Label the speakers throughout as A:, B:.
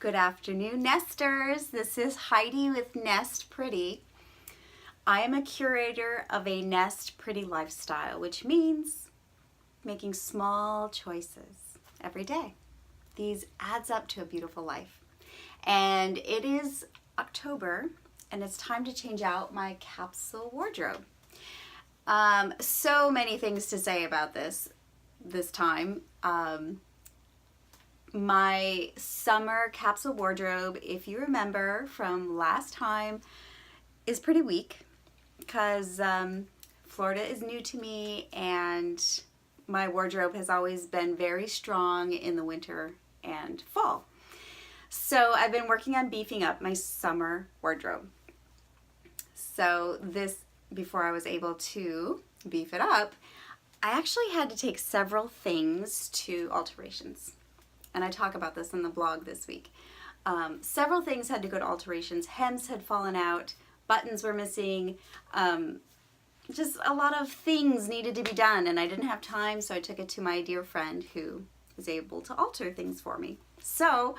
A: Good afternoon, nesters. This is Heidi with Nest Pretty. I am a curator of a Nest Pretty lifestyle, which means making small choices every day. These adds up to a beautiful life. And it is October, and it's time to change out my capsule wardrobe. So many things to say about this time. My summer capsule wardrobe, if you remember from last time, is pretty weak because Florida is new to me and my wardrobe has always been very strong in the winter and fall. So I've been working on beefing up my summer wardrobe. So before I was able to beef it up, I actually had to take several things to alterations. And I talk about this in the blog this week. Several things had to go to alterations. Hems had fallen out, buttons were missing, just a lot of things needed to be done, and I didn't have time, so I took it to my dear friend who was able to alter things for me. So,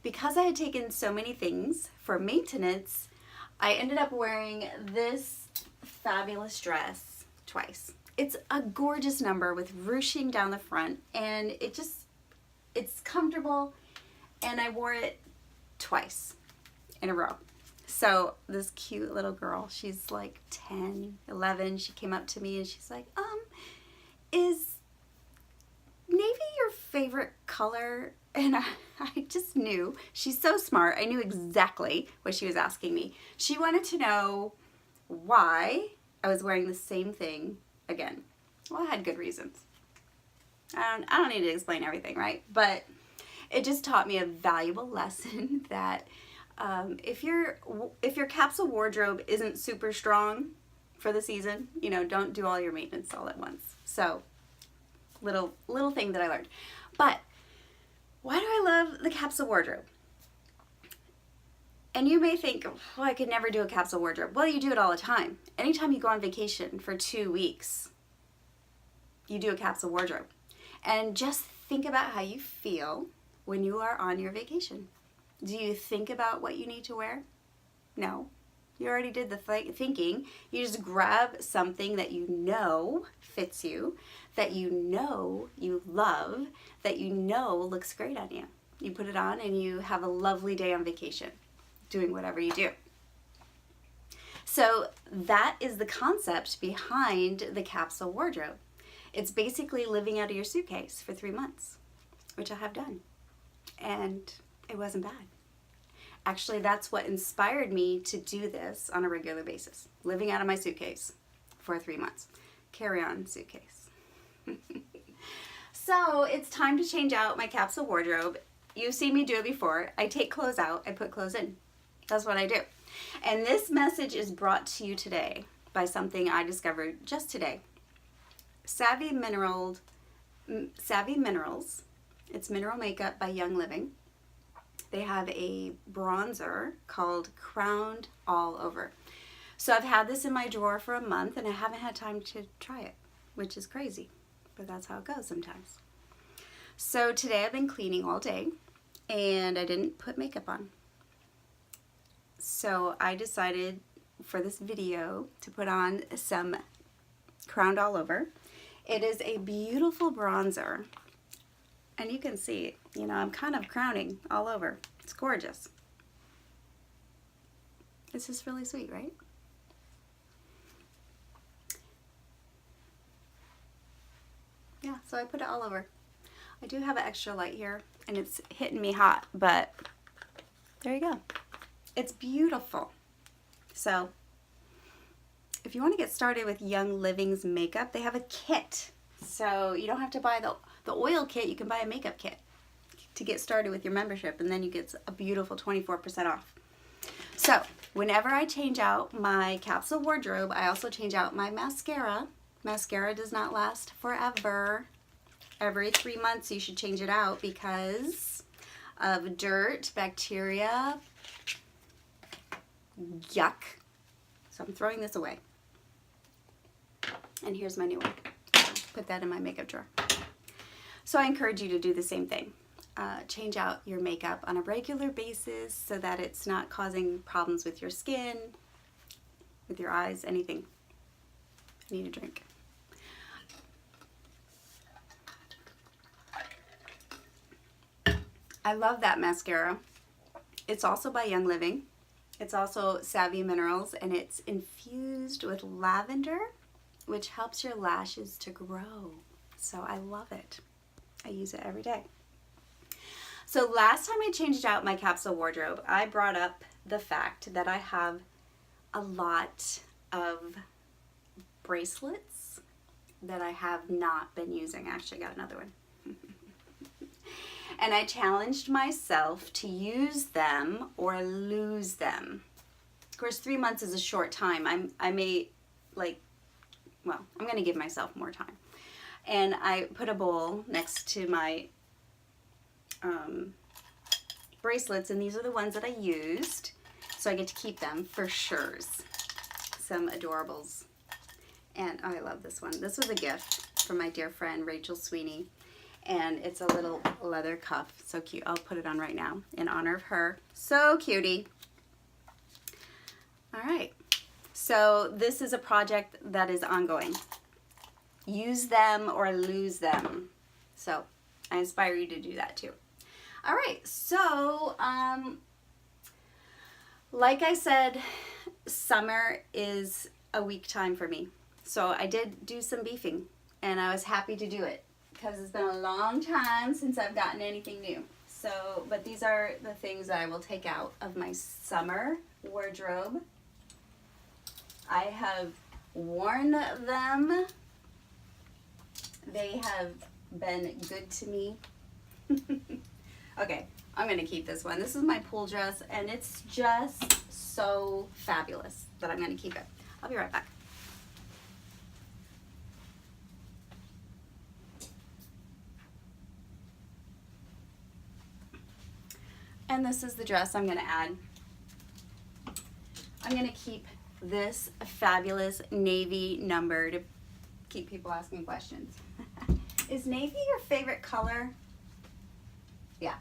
A: because I had taken so many things for maintenance, I ended up wearing this fabulous dress twice. It's a gorgeous number with ruching down the front, and it's comfortable, and I wore it twice in a row. So this cute little girl, she's like 10, 11, she came up to me and she's like, is navy your favorite color? And I just knew, she's so smart, I knew exactly what she was asking me. She wanted to know why I was wearing the same thing again. Well, I had good reasons. I don't need to explain everything, right? But it just taught me a valuable lesson that if your capsule wardrobe isn't super strong for the season, don't do all your maintenance all at once. So little thing that I learned. But why do I love the capsule wardrobe? And you may think, well, I could never do a capsule wardrobe. Well, you do it all the time. Anytime you go on vacation for 2 weeks, you do a capsule wardrobe. And just think about how you feel when you are on your vacation. Do you think about what you need to wear? No. You already did the thinking. You just grab something that you know fits you, that you know you love, that you know looks great on you. You put it on and you have a lovely day on vacation, doing whatever you do. So that is the concept behind the capsule wardrobe. It's basically living out of your suitcase for 3 months, which I have done. And it wasn't bad. Actually, that's what inspired me to do this on a regular basis. Living out of my suitcase for 3 months. Carry-on suitcase. So it's time to change out my capsule wardrobe. You've seen me do it before. I take clothes out, I put clothes in. That's what I do. And this message is brought to you today by something I discovered just today. Savvy Minerals. It's mineral makeup by Young Living. They have a bronzer called Crowned All Over. So I've had this in my drawer for a month and I haven't had time to try it, which is crazy, but that's how it goes sometimes. So today I've been cleaning all day and I didn't put makeup on. So I decided for this video to put on some Crowned All Over. It is a beautiful bronzer, and you can see, I'm kind of crowning all over. It's gorgeous. It's just really sweet, right? Yeah, so I put it all over. I do have an extra light here, and it's hitting me hot, but there you go. It's beautiful. So if you want to get started with Young Living's makeup, they have a kit. So you don't have to buy the oil kit, you can buy a makeup kit to get started with your membership, and then you get a beautiful 24% off. So whenever I change out my capsule wardrobe, I also change out my mascara. Mascara does not last forever. Every 3 months you should change it out because of dirt, bacteria, yuck. So I'm throwing this away. And here's my new one. Put that in my makeup drawer. So I encourage you to do the same thing. change out your makeup on a regular basis so that it's not causing problems with your skin, with your eyes, anything. I need a drink. I love that mascara. It's also by Young Living. It's also Savvy Minerals, and it's infused with lavender, which helps your lashes to grow. So I love it. I use it every day. So last time I changed out my capsule wardrobe, I brought up the fact that I have a lot of bracelets that I have not been using. I actually got another one. And I challenged myself to use them or lose them. Of course, 3 months is a short time. I'm going to give myself more time. And I put a bowl next to my bracelets, and these are the ones that I used. So I get to keep them for sure. Some adorables. And oh, I love this one. This was a gift from my dear friend Rachel Sweeney. And it's a little leather cuff. So cute. I'll put it on right now in honor of her. So cutie. All right. So this is a project that is ongoing. Use them or lose them. So I inspire you to do that too. All right. So like I said, summer is a weak time for me. So I did do some beefing, and I was happy to do it, because it's been a long time since I've gotten anything new. So, but these are the things that I will take out of my summer wardrobe. I have worn them. They have been good to me. Okay, I'm gonna keep this one. This is my pool dress, and it's just so fabulous that I'm gonna keep it. I'll be right back. And this is the dress I'm going to add. I'm going to keep this fabulous navy number to keep people asking questions. Is navy your favorite color? Yeah.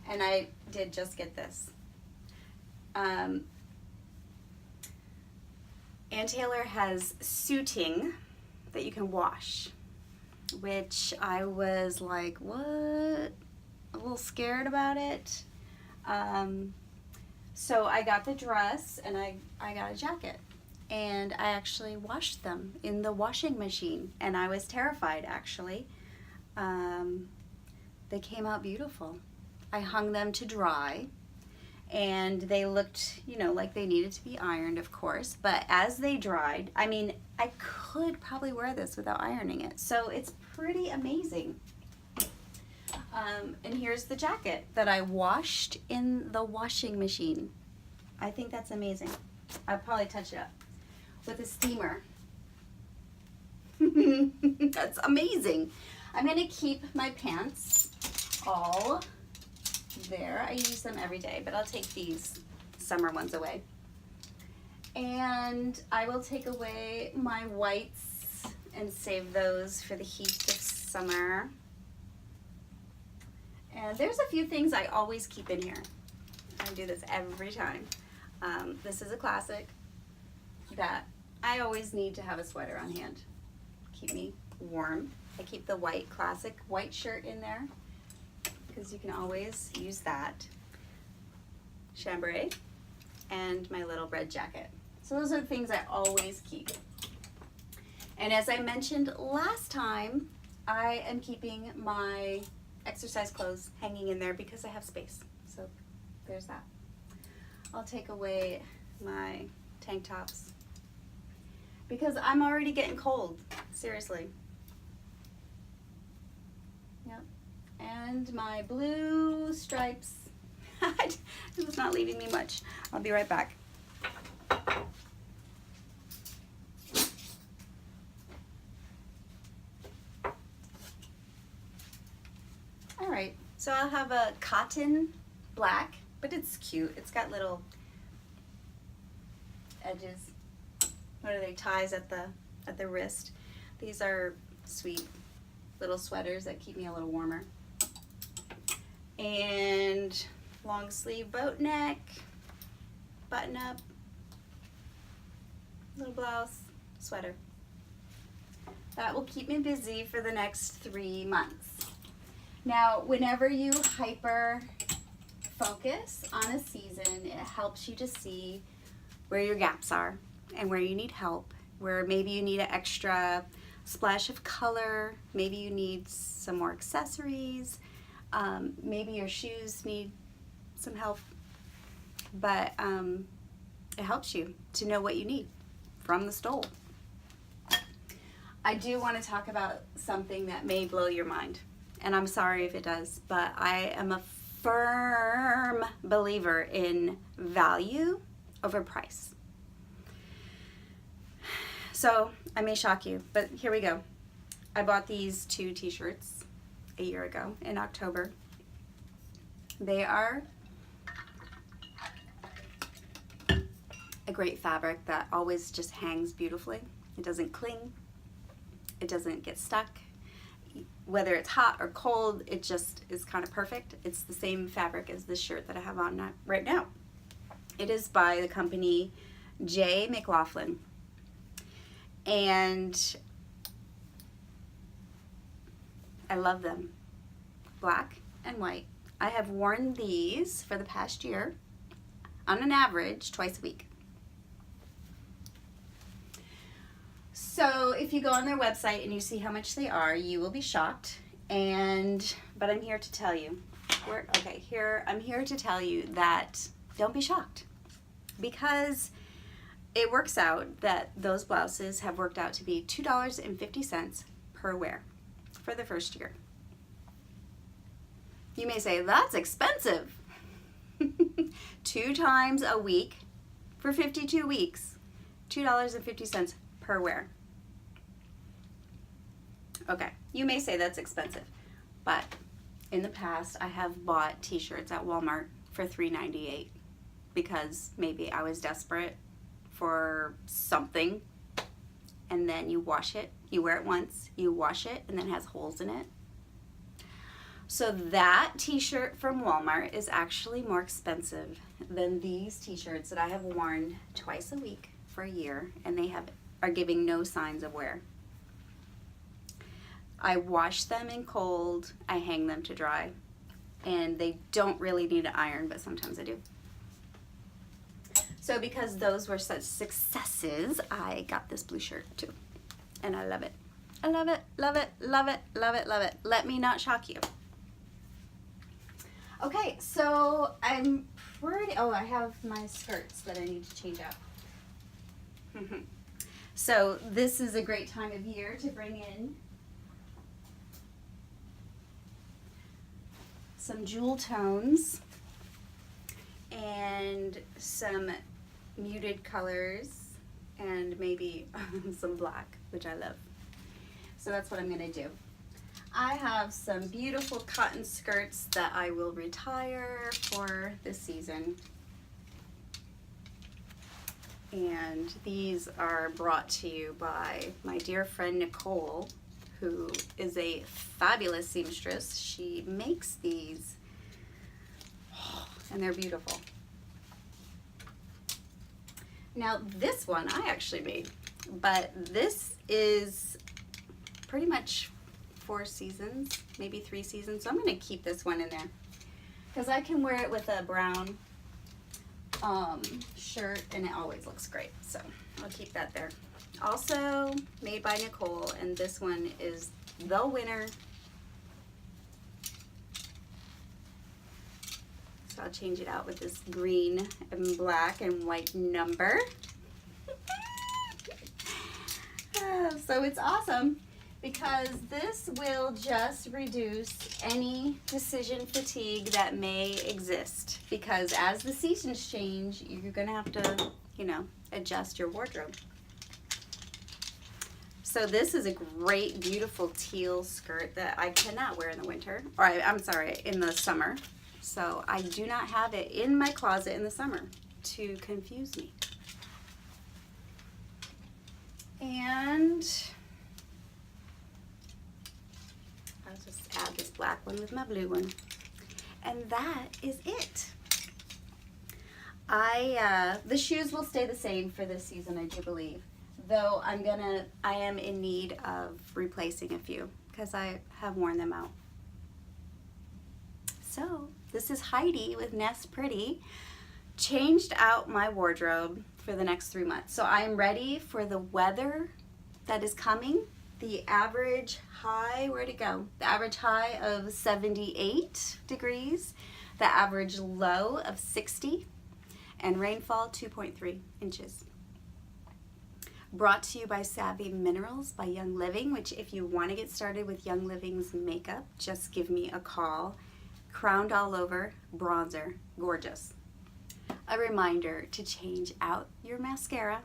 A: And I did just get this. Ann Taylor has suiting that you can wash, which I was like, what? A little scared about it. So I got the dress, and I got a jacket, and I actually washed them in the washing machine, and I was terrified actually. They came out beautiful. I hung them to dry, and they looked, you know, like they needed to be ironed, of course, but as they dried, I mean, I could probably wear this without ironing it, so it's pretty amazing. And here's the jacket that I washed in the washing machine. I think that's amazing. I'll probably touch it up with a steamer. That's amazing. I'm going to keep my pants all there. I use them every day, but I'll take these summer ones away. And I will take away my whites and save those for the heat of summer. And there's a few things I always keep in here. I do this every time. This is a classic that I always need to have a sweater on hand. Keep me warm. I keep the white, classic white shirt in there, because you can always use that. Chambray, and my little red jacket. So those are the things I always keep. And as I mentioned last time, I am keeping my exercise clothes hanging in there because I have space. So there's that. I'll take away my tank tops because I'm already getting cold. Seriously. Yep. And my blue stripes. It was not leaving me much. I'll be right back. All right, so I'll have a cotton black, but it's cute. It's got little edges. What are they? Ties at the wrist. These are sweet little sweaters that keep me a little warmer. and long sleeve boat neck, button up, little blouse, sweater. That will keep me busy for the next 3 months. Now, whenever you hyper focus on a season, it helps you to see where your gaps are and where you need help, where maybe you need an extra splash of color, maybe you need some more accessories, maybe your shoes need some help, but it helps you to know what you need from the stole. I do want to talk about something that may blow your mind, and I'm sorry if it does, but I am a firm believer in value over price. So I may shock you, but here we go. I bought these 2 t-shirts a year ago in October. They are a great fabric that always just hangs beautifully. It doesn't cling. It doesn't get stuck. Whether it's hot or cold, it just is kind of perfect. It's the same fabric as this shirt that I have on right now. It is by the company J. McLaughlin. And I love them. Black and white. I have worn these for the past year on an average twice a week. So if you go on their website and you see how much they are, you will be shocked. But I'm here to tell you. I'm here to tell you that don't be shocked, because it works out that those blouses have worked out to be $2.50 per wear for the first year. You may say, that's expensive. 2 times a week for 52 weeks, $2.50 per wear. Okay, you may say that's expensive, but in the past I have bought t-shirts at Walmart for $3.98 because maybe I was desperate for something, and then you wash it, you wear it once, you wash it, and then it has holes in it. So that t-shirt from Walmart is actually more expensive than these t-shirts that I have worn twice a week for a year, and they are giving no signs of wear. I wash them in cold, I hang them to dry, and they don't really need an iron, but sometimes I do. So because those were such successes, I got this blue shirt too, and I love it. I love it, love it, love it, love it, love it. Let me not shock you. Okay, so I have my skirts that I need to change out. So this is a great time of year to bring in some jewel tones and some muted colors and maybe some black, which I love. So that's what I'm gonna do. I have some beautiful cotton skirts that I will retire for this season. And these are brought to you by my dear friend Nicole, who is a fabulous seamstress. She makes these, and they're beautiful. Now this one I actually made, but this is pretty much 4 seasons, maybe 3 seasons. So I'm gonna keep this one in there because I can wear it with a brown shirt and it always looks great. So I'll keep that there. Also made by Nicole, and this one is the winner. So I'll change it out with this green and black and white number. So it's awesome because this will just reduce any decision fatigue that may exist, because as the seasons change, you're gonna have to, adjust your wardrobe. So this is a great, beautiful teal skirt that I cannot wear in the winter, or I'm sorry, in the summer. So I do not have it in my closet in the summer to confuse me. And I'll just add this black one with my blue one. And that is it. The shoes will stay the same for this season, I do believe. Though I am in need of replacing a few because I have worn them out. So this is Heidi with Nest Pretty. Changed out my wardrobe for the next 3 months. So I'm ready for the weather that is coming. The average high, where'd it go? The average high of 78 degrees, the average low of 60, and rainfall 2.3 inches. Brought to you by Savvy Minerals by Young Living, which if you want to get started with Young Living's makeup, just give me a call. Crowned all over, bronzer, gorgeous. A reminder to change out your mascara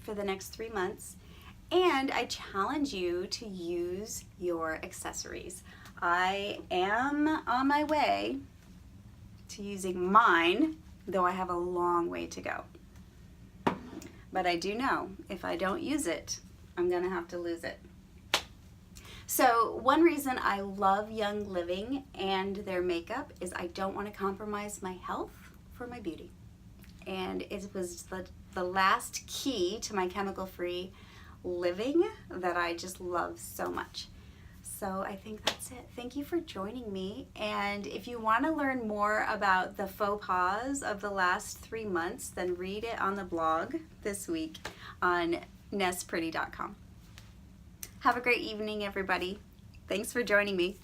A: for the next 3 months. And I challenge you to use your accessories. I am on my way to using mine, though I have a long way to go. But I do know if I don't use it, I'm gonna have to lose it. So one reason I love Young Living and their makeup is I don't want to compromise my health for my beauty. And it was the last key to my chemical-free living that I just love so much. So I think that's it. Thank you for joining me. And if you want to learn more about the faux pas of the last 3 months, then read it on the blog this week on nestpretty.com. Have a great evening, everybody. Thanks for joining me.